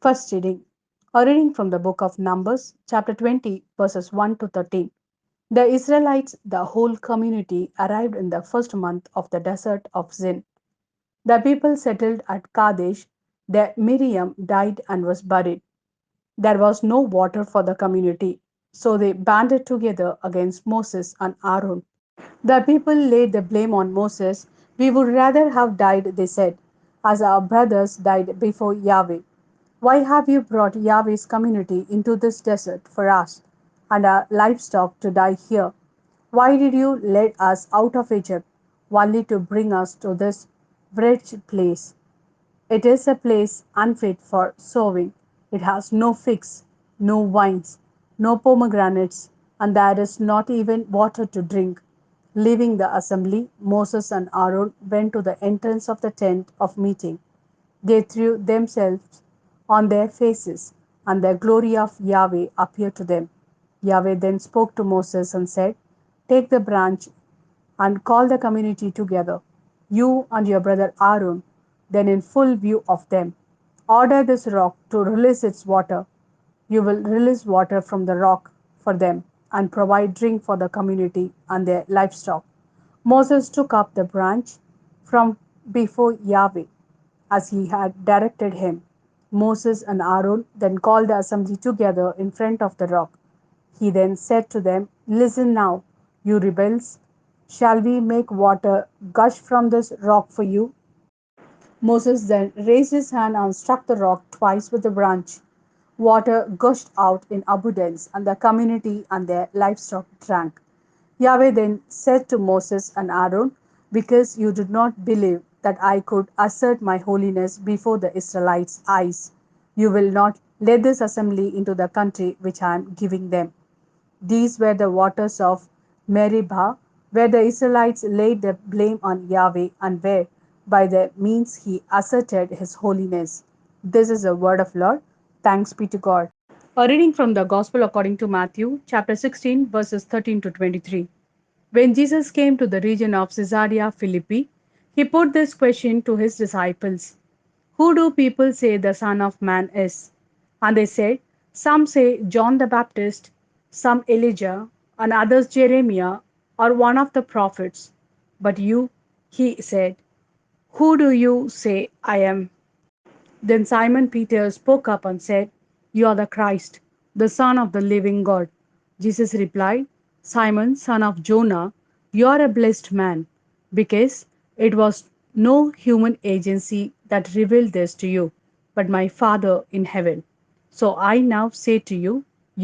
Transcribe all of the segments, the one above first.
First reading. A reading from the book of Numbers, chapter 20, verses 1 to 13. The Israelites, the whole community, arrived in the first month of the desert of Zin. The people settled at Kadesh. There Miriam died and was buried. There was no water for the community, so they banded together against Moses and Aaron. The people laid the blame on Moses. We would rather have died, they said, as our brothers died before Yahweh. Why have you brought Yahweh's community into this desert for us and our livestock to die here? Why did you lead us out of Egypt only to bring us to this wretched place? It is a place unfit for sowing. It has no figs, no vines, no pomegranates, and there is not even water to drink. Leaving the assembly, Moses and Aaron went to the entrance of the tent of meeting. They threw themselves on their faces, and the glory of Yahweh appeared to them. Yahweh then spoke to Moses and said, "Take the branch and call the community together, you and your brother Aaron, then in full view of them. Order this rock to release its water. You will release water from the rock for them and provide drink for the community and their livestock." Moses took up the branch from before Yahweh as he had directed him. Moses and Aaron then called the assembly together in front of the rock. He then said to them, "Listen now, you rebels. Shall we make water gush from this rock for you?" Moses then raised his hand and struck the rock twice with the branch. Water gushed out in abundance, and the community and their livestock drank. Yahweh then said to Moses and Aaron, "Because you did not believe that I could assert my holiness before the Israelites' eyes, you will not let this assembly into the country which I am giving them." These were the waters of Meribah, where the Israelites laid the blame on Yahweh and where, by their means, he asserted his holiness. This is the word of Lord. Thanks be to God. A reading from the Gospel according to Matthew, chapter 16, verses 13 to 23. When Jesus came to the region of Caesarea Philippi, he put this question to his disciples: "Who do people say the Son of Man is?" And they said, "Some say John the Baptist, some Elijah, and others Jeremiah, or one of the prophets. But you," he said, "who do you say I am?" Then Simon Peter spoke up and said, "You are the Christ, the Son of the living God." Jesus replied, "Simon, son of Jonah, you are a blessed man, because it was no human agency that revealed this to you, but my Father in heaven. So I now say to you,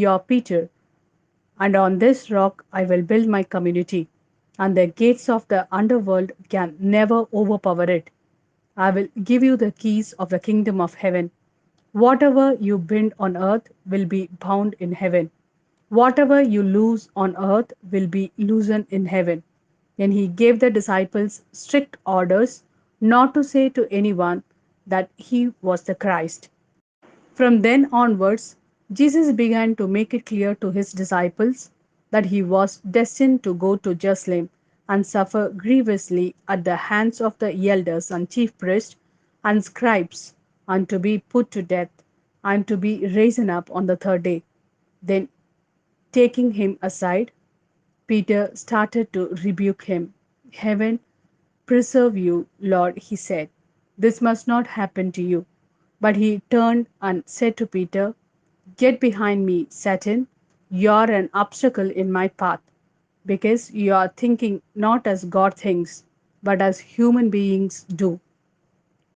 you are Peter, and on this rock I will build my community, and the gates of the underworld can never overpower it. I will give you the keys of the kingdom of heaven. Whatever you bind on earth will be bound in heaven. Whatever you loose on earth will be loosened in heaven." Then he gave the disciples strict orders not to say to anyone that he was the Christ. From then onwards, Jesus began to make it clear to his disciples that he was destined to go to Jerusalem and suffer grievously at the hands of the elders and chief priests and scribes, and to be put to death, and to be risen up on the third day. Then, taking him aside, Peter started to rebuke him. "Heaven preserve you, Lord," he said. "This must not happen to you." But he turned and said to Peter, "Get behind me, Satan. You're an obstacle in my path, because you are thinking not as God thinks, but as human beings do."